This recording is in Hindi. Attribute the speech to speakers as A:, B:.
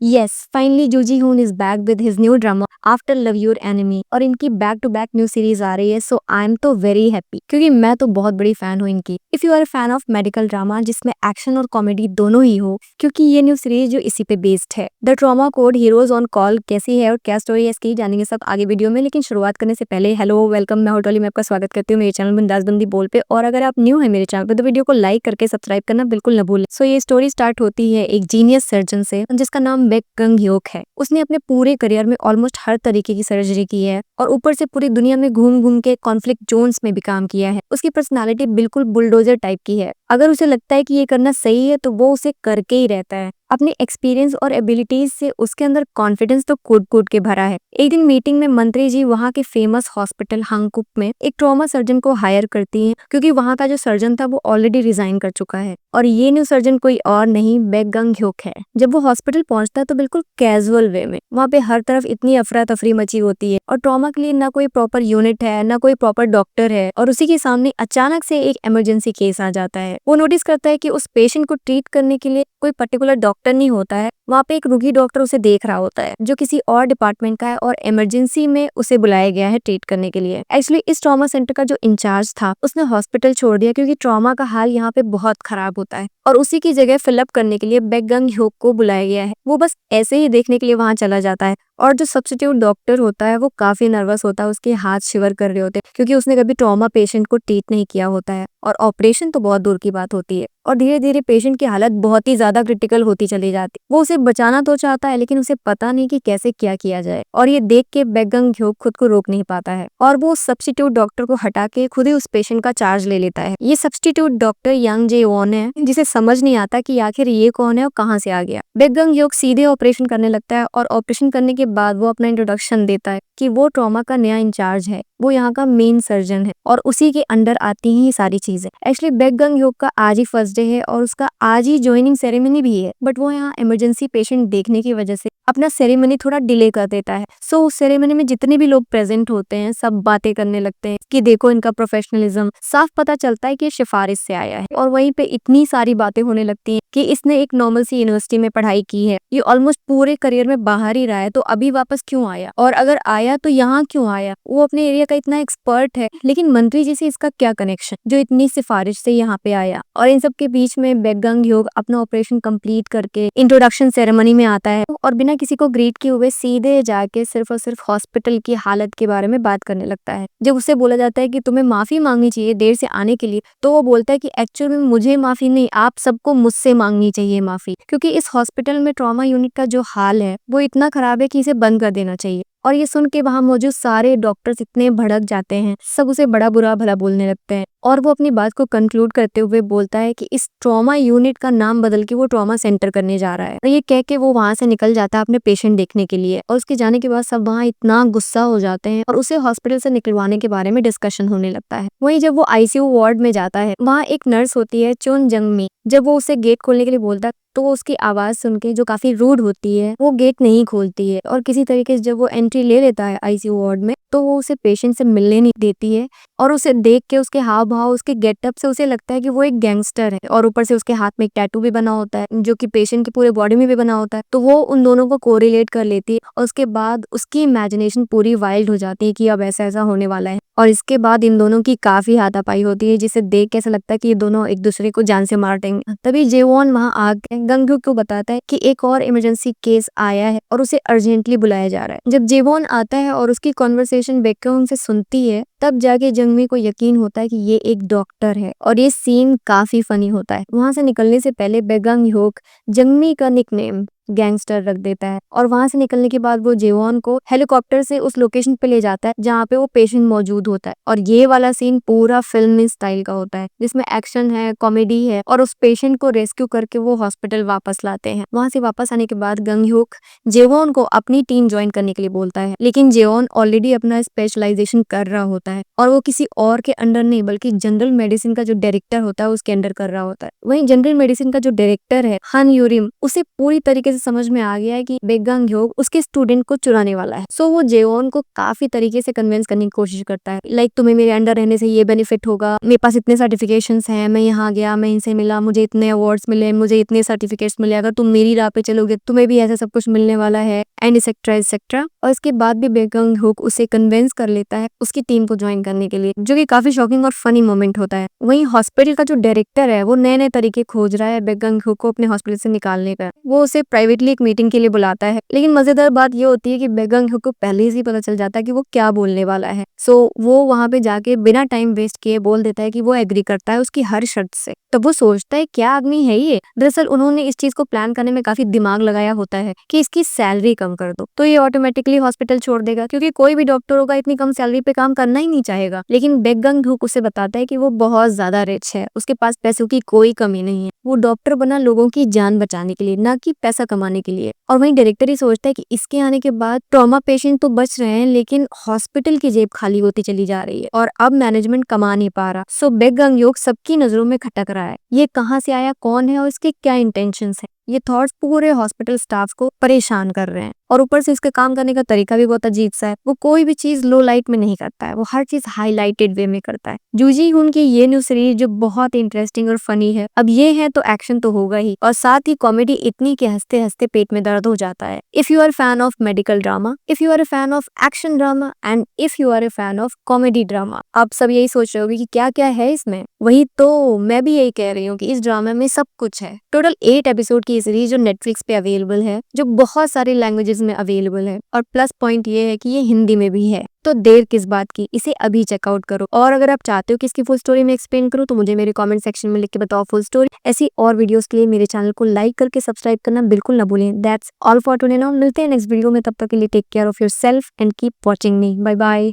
A: Yes, finally Joo Ji Hoon is back with his new drama after Love Your Enemy और इनकी back to back new series आ रही है। सो आई एम तो वेरी हैप्पी क्योंकि मैं तो बहुत बड़ी फैन हूँ इनकी। If you are fan of medical drama जिसमें एक्शन और कॉमेडी दोनों ही हो, क्योंकि ये न्यू सीरीज जो इसी पे बेस्ड है। The trauma code heroes on call कैसी है और क्या स्टोरी है इसकी जानेंगे सब आगे वीडियो में। लेकिन शुरुआत करने से पहले हेलो वेलकम, मैं होटोली में आपका स्वागत करती हूँ मेरे चैनल बिंदास बंदी बोल पे। और अगर आप न्यू है मेरे चैनल पे तो वीडियो को लाइक करके सब्सक्राइब करना बिल्कुल न भूलें। सो ये स्टोरी स्टार्ट होती है एक जीनियस सर्जन से जिसका नाम बेक गंग ह्योक है। उसने अपने पूरे करियर में ऑलमोस्ट हर तरीके की सर्जरी की है और ऊपर से पूरी दुनिया में घूम घूम के कॉन्फ्लिक्ट जोन्स में भी काम किया है। उसकी पर्सनालिटी बिल्कुल बुलडोजर टाइप की है। अगर उसे लगता है कि ये करना सही है तो वो उसे करके ही रहता है। अपने एक्सपीरियंस और एबिलिटीज से उसके अंदर कॉन्फिडेंस तो कूट कूट के भरा है। एक दिन मीटिंग में मंत्री जी वहाँ के फेमस हॉस्पिटल हांगकुक में एक ट्रॉमा सर्जन को हायर करती हैं क्योंकि वहाँ का जो सर्जन था वो ऑलरेडी रिजाइन कर चुका है और ये न्यू सर्जन कोई और नहीं बेक गंग ह्योक है। जब वो हॉस्पिटल पहुंचता है तो बिल्कुल कैजुअल वे में वहाँ पे हर तरफ इतनी अफरा तफरी मची होती है और ट्रॉमा के लिए ना कोई प्रॉपर यूनिट है ना कोई प्रॉपर डॉक्टर है और उसी के सामने अचानक से एक इमरजेंसी केस आ जाता है। वो नोटिस करता है कि उस पेशेंट को ट्रीट करने के लिए कोई पर्टिकुलर डॉक्टर नहीं होता है। वहाँ पे एक रूगी डॉक्टर उसे देख रहा होता है जो किसी और डिपार्टमेंट का है और इमरजेंसी में उसे बुलाया गया है ट्रीट करने के लिए। एक्चुअली इस ट्रॉमा सेंटर का जो इंचार्ज था उसने हॉस्पिटल छोड़ दिया क्योंकि ट्रॉमा का हाल यहाँ पे बहुत खराब होता है और उसी की जगह फिलअप करने के लिए बेक गंग ह्योक को बुलाया गया है। वो बस ऐसे ही देखने के लिए वहां चला जाता है और जो सब्स्टिट्यूट डॉक्टर होता है वो काफी नर्वस होता है, उसके हाथ शिवर कर रहे होते हैं क्योंकि उसने कभी ट्रॉमा पेशेंट को ट्रीट नहीं किया होता है और ऑपरेशन तो बहुत दूर की बात होती है। और धीरे धीरे पेशेंट की हालत बहुत ही ज्यादा क्रिटिकल होती चली जाती है। वो उसे बचाना तो चाहता है लेकिन उसे पता नहीं कि कैसे क्या किया जाए और ये देख के बेक गंग ह्योक खुद को रोक नहीं पाता है और वो सब्स्टिट्यूट डॉक्टर को हटा के खुद ही उस पेशेंट का चार्ज ले लेता है। ये सब्स्टिट्यूट डॉक्टर यंग जे वॉन है जिसे समझ नहीं आता कि आखिर ये कौन है और कहाँ से आ गया। बेक गंग ह्योक सीधे ऑपरेशन करने लगता है और ऑपरेशन करने के बाद वो अपना इंट्रोडक्शन देता है कि वो ट्रॉमा का नया इंचार्ज है, वो यहाँ का मेन सर्जन है और उसी के अंडर आती हैं ये सारी चीजें। एक्चुअली बेक गंग ह्योक का आज ही फर्स्ट डे है और उसका आज ही ज्वाइनिंग सेरेमनी भी है, बट वो यहाँ इमरजेंसी पेशेंट देखने की वजह से अपना सेरेमनी थोड़ा डिले कर देता है। सो उस सेरेमनी में जितने भी लोग प्रेजेंट होते हैं सब बातें करने लगते हैं कि देखो इनका प्रोफेशनलिज्म, साफ पता चलता है कि ये सिफारिश से आया है। और वहीं पे इतनी सारी बातें होने लगती हैं कि इसने एक नॉर्मल सी यूनिवर्सिटी में पढ़ाई की है, ये ऑलमोस्ट पूरे करियर में बाहर ही रहा है, तो अभी वापस क्यों आया और अगर आया तो यहाँ क्यों आया। वो अपने एरिया का इतना एक्सपर्ट है लेकिन मंत्री जी से इसका क्या कनेक्शन जो इतनी सिफारिश से यहाँ पे आया। और इन सब के बीच में बेक गंग ह्योक अपना ऑपरेशन कंप्लीट करके इंट्रोडक्शन सेरेमनी में आता है और बिना किसी को ग्रीट किए हुए सीधे जाके सिर्फ और सिर्फ हॉस्पिटल की हालत के बारे में बात करने लगता है। जब उससे बोला जाता है कि तुम्हें माफी मांगनी चाहिए देर से आने के लिए, तो वो बोलता है कि एक्चुअल में मुझे माफी नहीं, आप सबको मुझसे मांगनी चाहिए माफी, क्योंकि इस हॉस्पिटल में ट्रॉमा यूनिट का जो हाल है वो इतना खराब है कि इसे बंद कर देना चाहिए। और ये सुन के वहां मौजूद सारे डॉक्टर्स इतने भड़क जाते हैं, सब उसे बड़ा बुरा भला बोलने लगते हैं और वो अपनी बात को कंक्लूड करते हुए बोलता है कि इस ट्रॉमा यूनिट का नाम बदल के वो ट्रॉमा सेंटर करने जा रहा है। और ये कह के वो वहां से निकल जाता है अपने पेशेंट देखने के लिए और उसके जाने के बाद सब वहां इतना गुस्सा हो जाते हैं और उसे हॉस्पिटल से निकलवाने के बारे में डिस्कशन होने लगता है। वहीं जब वो आईसीयू वार्ड में जाता है वहाँ एक नर्स होती है चुन जंगमी। जब वो उसे गेट खोलने के लिए बोलता है तो वो उसकी आवाज सुन के जो काफी रूड होती है वो गेट नहीं खोलती है और किसी तरीके से जब वो एंट्री ले लेता है आईसीयू वार्ड में तो वो उसे पेशेंट से मिलने नहीं देती है और उसे देख के उसके हाव भाव उसके गेटअप से उसे लगता है कि वो एक गैंगस्टर है और ऊपर से उसके हाथ में एक टैटू भी बना होता है जो कि पेशेंट की पूरे बॉडी में भी बना होता है। तो वो उन दोनों को कोरिलेट कर लेती है और उसके बाद उसकी इमेजिनेशन पूरी वाइल्ड हो जाती है कि अब ऐसा ऐसा होने वाला है और इसके बाद इन दोनों की काफी हाथापाई होती है जिसे देख के ऐसा लगता है कि ये दोनों एक दूसरे को जान से मार देंगे। तभी जेवॉन वहां आके गंग ह्योक को बताता है कि एक और इमरजेंसी केस आया है और उसे अर्जेंटली बुलाया जा रहा है। जब जेवॉन आता है और उसकी कॉन्वर्सेशन बेक गंग से सुनती है तब जाके जंगमी को यकीन होता है कि ये एक डॉक्टर है और ये सीन काफी फनी होता है। वहां से निकलने से पहले बेक गंग ह्योक जंगमी का निकनेम गैंगस्टर रख देता है और वहां से निकलने के बाद वो जेवॉन को हेलीकॉप्टर से उस लोकेशन पे ले जाता है जहाँ पे वो पेशेंट मौजूद होता है और ये वाला सीन पूरा फिल्मी स्टाइल का होता है जिसमें एक्शन है, कॉमेडी है और उस पेशेंट को रेस्क्यू करके वो हॉस्पिटल वापस लाते हैं। वहां से वापस आने के बाद गंग ह्योक जेवॉन को अपनी टीम ज्वाइन करने के लिए बोलता है लेकिन जेवॉन ऑलरेडी अपना स्पेशलाइजेशन कर रहा होता है और वो किसी और के अंडर नहीं बल्कि जनरल मेडिसिन का जो डायरेक्टर होता है उसके अंडर कर रहा होता है। वहीं जनरल मेडिसिन का जो डायरेक्टर है हन यूरिम उसे पूरी तरीके तरीके से समझ में आ गया है कि बेक गंग ह्योक उसके स्टूडेंट को चुराने वाला है। सो वो जेवॉन को काफी तरीके से कन्विंस करने की कोशिश करता है, लाइक तुम्हें मेरे अंडर रहने से ये बेनिफिट होगा, मेरे पास इतने सर्टिफिकेशंस हैं, मैं यहाँ गया, मैं इनसे मिला, मुझे इतने अवार्ड्स मिले, मुझे इतने सर्टिफिकेट्स मिले, अगर तुम मेरी राह पे चलोगे तुम्हें भी ऐसा सब कुछ मिलने वाला है, एंड एक्सेट्रा एक्सेट्रा। और इसके बाद भी बेक गंग ह्योक उसे कन्विंस कर लेता है उसकी टीम को ज्वाइन करने के लिए, जो कि काफी शॉकिंग और फनी मोमेंट होता है। वहीं हॉस्पिटल का जो डायरेक्टर है वो नए नए तरीके खोज रहा है बेक गंग ह्योक को अपने हॉस्पिटल से निकालने का। वो उसे प्राइवेटली एक मीटिंग के लिए बुलाता है, लेकिन मजेदार बात ये होती है कि बेक गंग ह्योक को पहले से ही पता चल जाता है कि वो क्या बोलने वाला है। सो वो वहां पे जाके बिना टाइम वेस्ट किए बोल देता है कि वो एग्री करता है उसकी हर शर्त से। तो वो सोचता है क्या आदमी है ये। दरअसल उन्होंने इस चीज को प्लान करने में काफी दिमाग लगाया होता है कि इसकी सैलरी कम कर दो, तो ये ऑटोमेटिकली हॉस्पिटल छोड़ देगा, क्योंकि कोई भी डॉक्टर होगा इतनी कम सैलरी पे काम करना ही नहीं चाहेगा। लेकिन बेक गंग ह्योक उसे बताता है कि वो बहुत ज्यादा रिच है, उसके पास पैसों की कोई कमी नहीं है, वो डॉक्टर बना लोगों की जान बचाने के लिए, ना कि पैसा कमाने के लिए। और वहीं डायरेक्टर ही सोचता है कि इसके आने के बाद ट्रॉमा पेशेंट तो बच रहे हैं, लेकिन हॉस्पिटल की जेब खाली होती चली जा रही है और अब मैनेजमेंट कमा नहीं पा रहा। सो बेक गंग ह्योक सबकी नजरों में खटक रहा है, ये कहाँ से आया, कौन है और इसके क्या इंटेंशंस है। ये थॉट्स पूरे हॉस्पिटल स्टाफ को परेशान कर रहे हैं, और ऊपर से इसके काम करने का तरीका भी बहुत अजीब सा है। वो कोई भी चीज लो लाइट में नहीं करता है, वो हर चीज हाईलाइटेड वे में करता है। जू जी हुन की ये न्यू सीरीज जो बहुत इंटरेस्टिंग और फनी है, अब ये है तो एक्शन तो होगा ही, और साथ ही कॉमेडी इतनी कि हंसते हंसते पेट में दर्द हो जाता है। If you are fan of medical drama, if you are a fan of action drama, and if you are a fan of comedy drama, आप सब यही सोच रहे होगे कि क्या क्या है इसमें। वही तो मैं भी यही कह रही हूँ कि इस ड्रामा में सब कुछ है। टोटल 8 एपिसोड की सीरीज जो नेटफ्लिक्स पे अवेलेबल है, जो बहुत सारी लैंग्वेजेस में अवेलेबल है, और प्लस पॉइंट ये है कि ये हिंदी में भी है। तो देर किस बात की, इसे अभी चेकआउट करो। और अगर आप चाहते हो कि इसकी फुल स्टोरी में एक्सप्लेन करूं तो मुझे मेरे कमेंट सेक्शन में लिख के बताओ फुल स्टोरी। ऐसी और वीडियोस के लिए मेरे चैनल को लाइक करके सब्सक्राइब करना बिल्कुल ना भूलें। That's all for today now, मिलते हैं नेक्स्ट वीडियो में, तब तक के लिए take care of yourself and keep watching me. Bye bye.